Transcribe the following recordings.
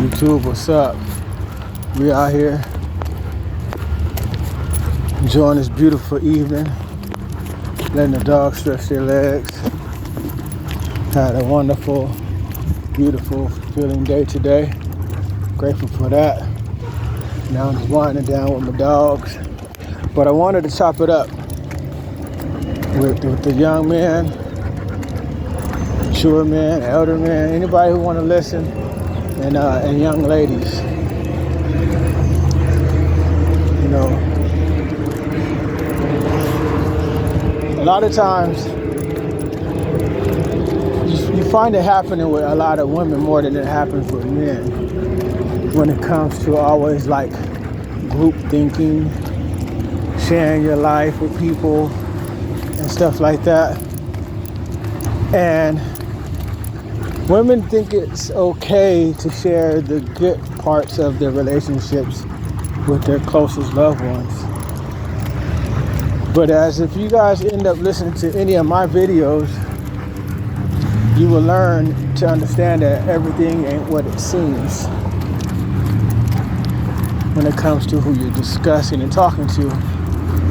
YouTube, what's up? We out here enjoying this beautiful evening, letting the dogs stretch their legs. Had a wonderful, beautiful feeling day today. Grateful for that. Now I'm just winding down with my dogs. But I wanted to chop it up with the young men, mature men, elder men, anybody who want to listen, and young ladies. You know, a lot of times you find it happening with a lot of women more than it happens with men when it comes to always like group thinking, sharing your life with people and stuff like that. And women think it's okay to share the good parts of their relationships with their closest loved ones. But as if you guys end up listening to any of my videos, you will learn to understand that everything ain't what it seems when it comes to who you're discussing and talking to.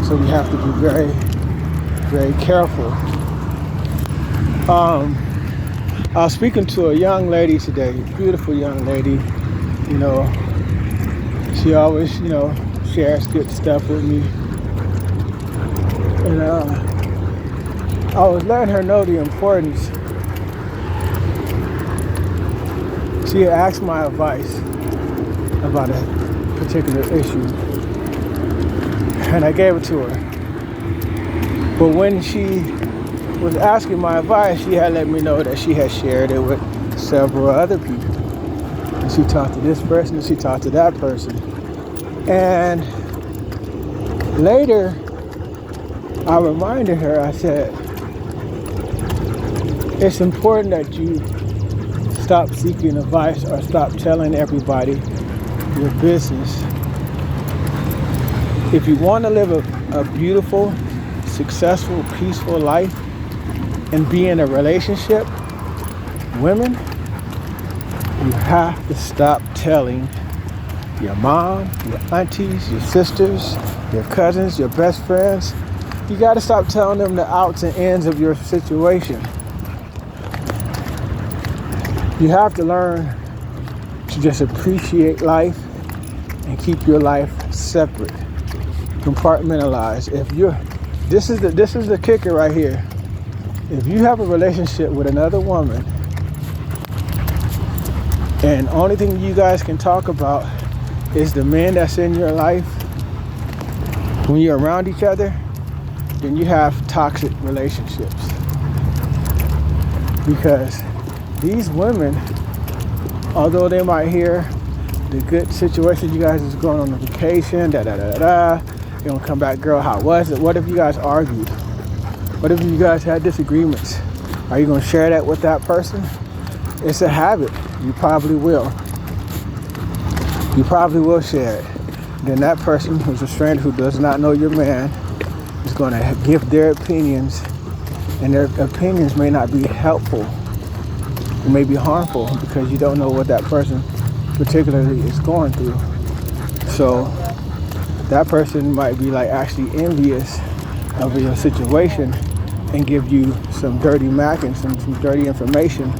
So we have to be very, very careful. I was speaking to a young lady today, beautiful young lady. You know, she always, shares good stuff with me. And I was letting her know the importance. She had asked my advice about a particular issue, and I gave it to her. But when she was asking my advice, she had let me know that she had shared it with several other people. And she talked to this person and she talked to that person. And later, I reminded her, I said, it's important that you stop seeking advice or stop telling everybody your business. If you want to live a beautiful, successful, peaceful life and be in a relationship, women, you have to stop telling your mom, your aunties, your sisters, your cousins, your best friends. You got to stop telling them the outs and ends of your situation. You have to learn to just appreciate life and keep your life separate, compartmentalized. This is the kicker right here. If you have a relationship with another woman and only thing you guys can talk about is the man that's in your life when you're around each other, then you have toxic relationships. Because these women, although they might hear the good situation you guys is going on a vacation, you don't come back, girl, how was it? What if you guys argued? What if you guys had disagreements? Are you going to share that with that person? It's a habit. You probably will. You probably will share it. Then that person who's a stranger who does not know your man is going to give their opinions, and their opinions may not be helpful. It may be harmful because you don't know what that person particularly is going through. So that person might be like actually envious of your situation and give you some dirty mac and some dirty information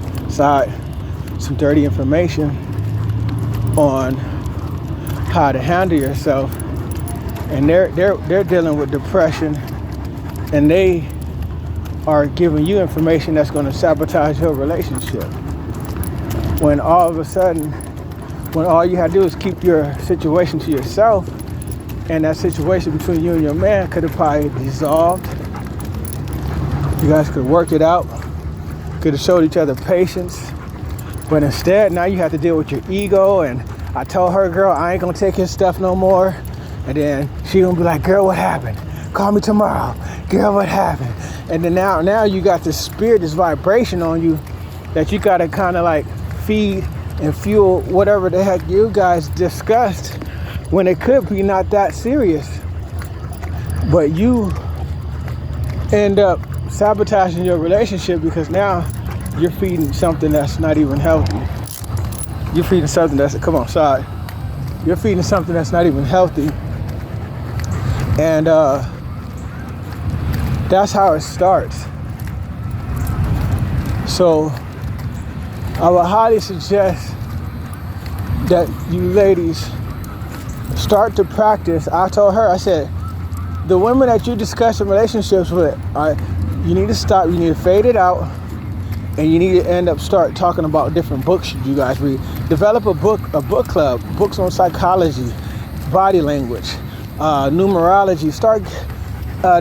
on how to handle yourself. And they're dealing with depression, and they are giving you information that's going to sabotage your relationship. When all of a sudden, when all you have to do is keep your situation to yourself, and that situation between you and your man could have probably dissolved. You guys could have worked it out, could have showed each other patience. But instead, now you have to deal with your ego. And I told her, girl, I ain't gonna take his stuff no more. And then she gonna be like, girl, what happened? Call me tomorrow. Girl, what happened? And then now you got this spirit, this vibration on you that you gotta kind of like feed and fuel whatever the heck you guys discussed, when it could be not that serious. But you end up sabotaging your relationship because now you're feeding something that's not even healthy. You're feeding something that's, come on, sorry. You're feeding something that's not even healthy. And that's how it starts. So I would highly suggest that you ladies start to practice. I told her, I said, the women that you discuss in relationships with, you need to stop, you need to fade it out, and you need to start talking about different books you guys read. Develop a book club, books on psychology, body language, numerology. Start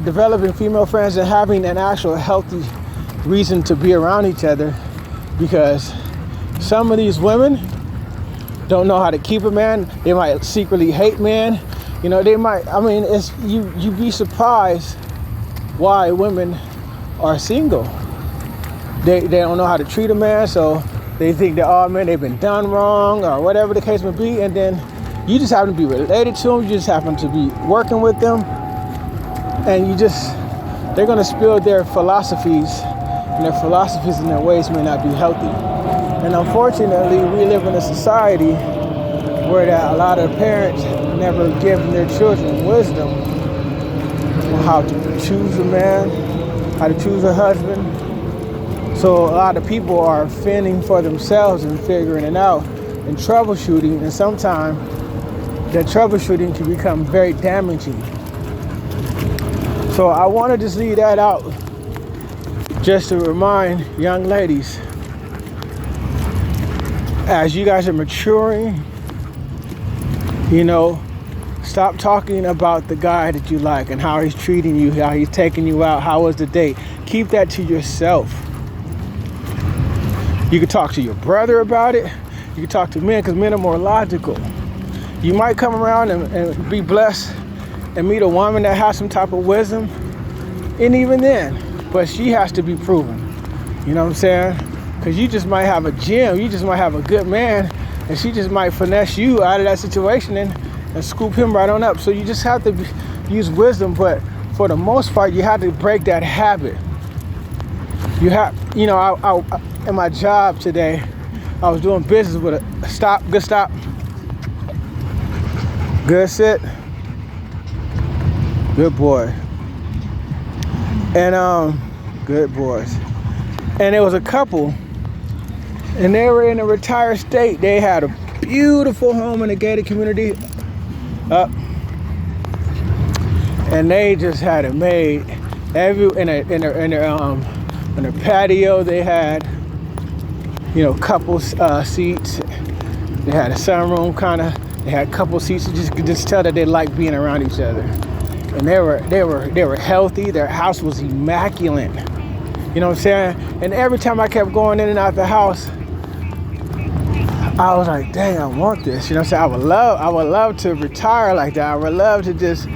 developing female friends and having an actual healthy reason to be around each other, because some of these women don't know how to keep a man. They might secretly hate men. You know, they might, I mean, it's you'd be surprised why women are single. They don't know how to treat a man, so they think that, oh man, they've been done wrong or whatever the case may be, and then you just happen to be related to them, you just happen to be working with them, and they're gonna spill their philosophies, and their philosophies and their ways may not be healthy. And unfortunately, we live in a society where that a lot of parents never give their children wisdom on how to choose a man, how to choose a husband. So a lot of people are fending for themselves and figuring it out and troubleshooting, and sometimes that troubleshooting can become very damaging. So I want to just leave that out just to remind young ladies, as you guys are maturing, you know, stop talking about the guy that you like and how he's treating you, how he's taking you out, how was the date. Keep that to yourself. You can talk to your brother about it. You can talk to men, because men are more logical. You might come around and be blessed and meet a woman that has some type of wisdom, and even then, but she has to be proven. You know what I'm saying? Because you just might have a gem, you just might have a good man, and she just might finesse you out of that situation and scoop him right on up. So you just have to use wisdom, but for the most part, you have to break that habit. You have, you know, I in my job today, I was doing business with a stop, good sit, good boy, and good boys. And there was a couple, and they were in a retired state. They had a beautiful home in a gated community, and they just had it made. In their patio, they had, you know, couple seats. They had a sunroom kind of. They had couple seats. You could just tell that they liked being around each other. And they were healthy. Their house was immaculate. You know what I'm saying? And every time I kept going in and out the house, I was like, dang, I want this. You know what I'm saying? I would love to retire like that. I would love to just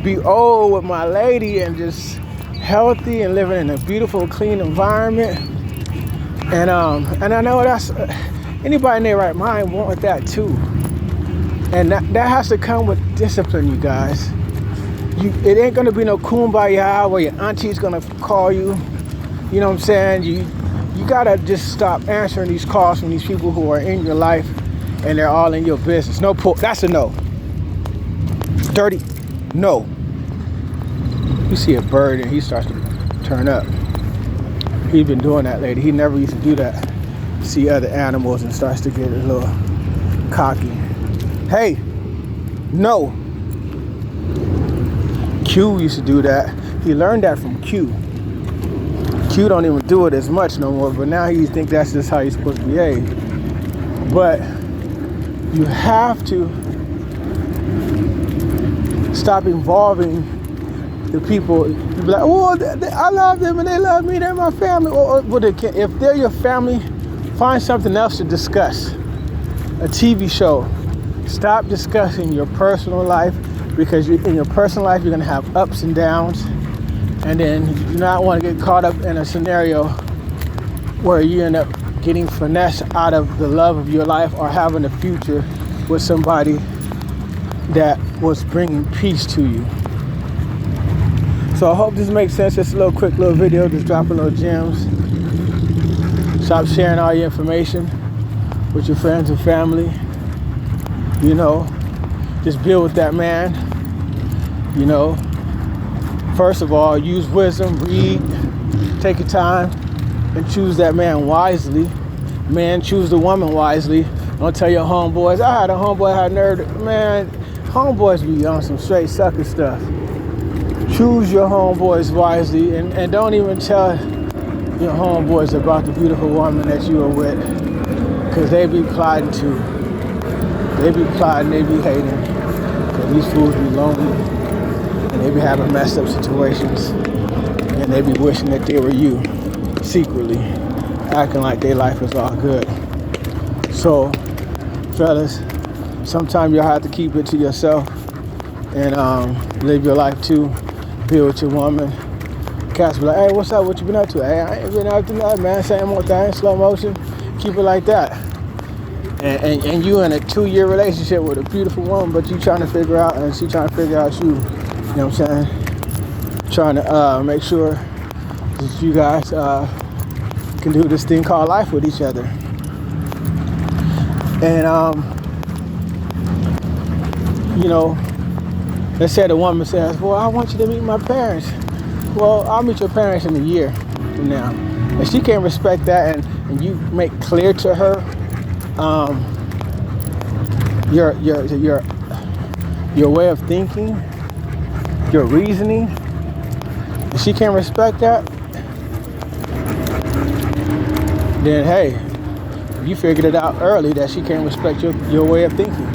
be old with my lady and just healthy and living in a beautiful, clean environment. And I know that's anybody in their right mind want that too. And that has to come with discipline, you guys. It ain't gonna be no kumbaya where your auntie's gonna call you. You know what I'm saying? You gotta just stop answering these calls from these people who are in your life and they're all in your business. No pull. That's a no. Dirty. No. You see a bird and he starts to turn up. He's been doing that lately. He never used to do that. See other animals and starts to get a little cocky. Hey, no. Q used to do that. He learned that from Q. Q don't even do it as much no more, but now he thinks that's just how you're supposed to behave. But you have to stop involving the people. You be like, oh, I love them and they love me, they're my family. Or if they're your family, find something else to discuss. A TV show. Stop discussing your personal life, because in your personal life, you're going to have ups and downs. And then you do not want to get caught up in a scenario where you end up getting finessed out of the love of your life or having a future with somebody that was bringing peace to you. So I hope this makes sense. Just a quick little video, just dropping little gems. Stop sharing all your information. with your friends and family. You know, just build with that man. You know, first of all, use wisdom, read, take your time, and choose that man wisely. Man, choose the woman wisely. Don't tell your homeboys, I had a homeboy had nerve. Man, homeboys be on some straight sucker stuff. Choose your homeboys wisely, and don't even tell your homeboys about the beautiful woman that you are with, because they be plotting too. They be plotting, they be hating, because these fools be lonely, and they be having messed up situations, and they be wishing that they were you, secretly, acting like their life is all good. So, fellas, sometimes you'll have to keep it to yourself and live your life too. Be with your woman. Cats be like, hey, what's up? What you been up to? Hey, I ain't been up to nothing, man. Same old thing, slow motion. Keep it like that. And you in a 2-year relationship with a beautiful woman, but you trying to figure out, and she trying to figure out you. You know what I'm saying? Trying to make sure that you guys can do this thing called life with each other. And you know, let's say the woman says, well, I want you to meet my parents. Well, I'll meet your parents in a year from now. And she can't respect that, and you make clear to her your way of thinking, your reasoning, and she can't respect that, then hey, you figured it out early that she can't respect your way of thinking.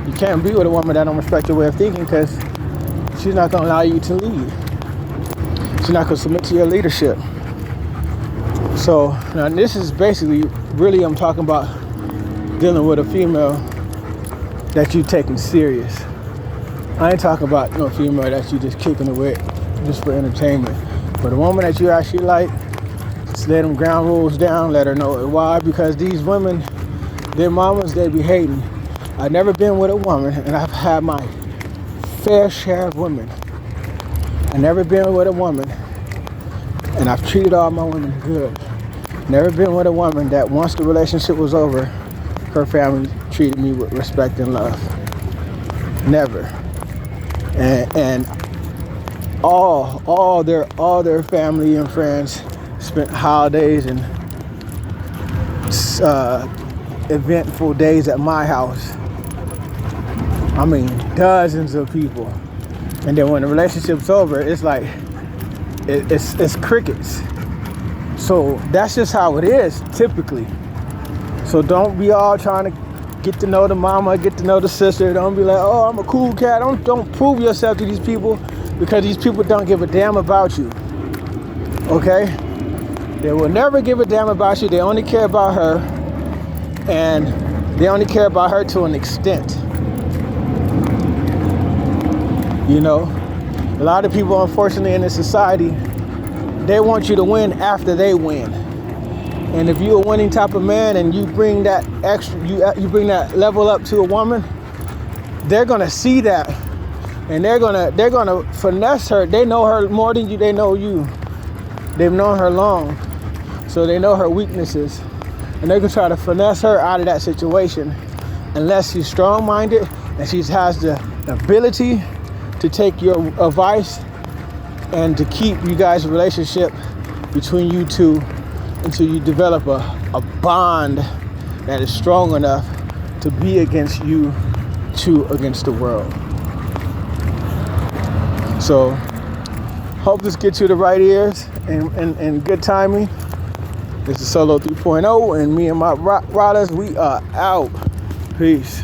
You can't be with a woman that don't respect your way of thinking, because she's not going to allow you to lead. She's not going to submit to your leadership. So now this is basically, really I'm talking about dealing with a female that you taking serious. I ain't talking about no female that you just kicking it with just for entertainment. But a woman that you actually like, just lay them ground rules down, let her know why. Because these women, their mamas, they be hating. I've never been with a woman, and I've had my fair share of women. I've never been with a woman, and I've treated all my women good. Never been with a woman that once the relationship was over, her family treated me with respect and love. Never. And all their family and friends spent holidays and eventful days at my house. I mean, dozens of people. And then when the relationship's over, it's like it's crickets. So that's just how it is typically. So don't be all trying to get to know the mama, get to know the sister. Don't be like, oh, I'm a cool cat. Don't prove yourself to these people, because these people don't give a damn about you. Okay? They will never give a damn about you. They only care about her, and they only care about her to an extent. You know, a lot of people, unfortunately, in this society, they want you to win after they win. And if you're a winning type of man and you bring that extra, you bring that level up to a woman, they're gonna see that, and they're gonna finesse her. They know her more than you. They know you. They've known her long, so they know her weaknesses, and they can try to finesse her out of that situation, unless she's strong-minded and she has the ability to take your advice and to keep you guys' relationship between you two until you develop a bond that is strong enough to be against you two against the world. So hope this gets you the right ears and good timing. This is Solo 3.0, and me and my riders, we are out. Peace.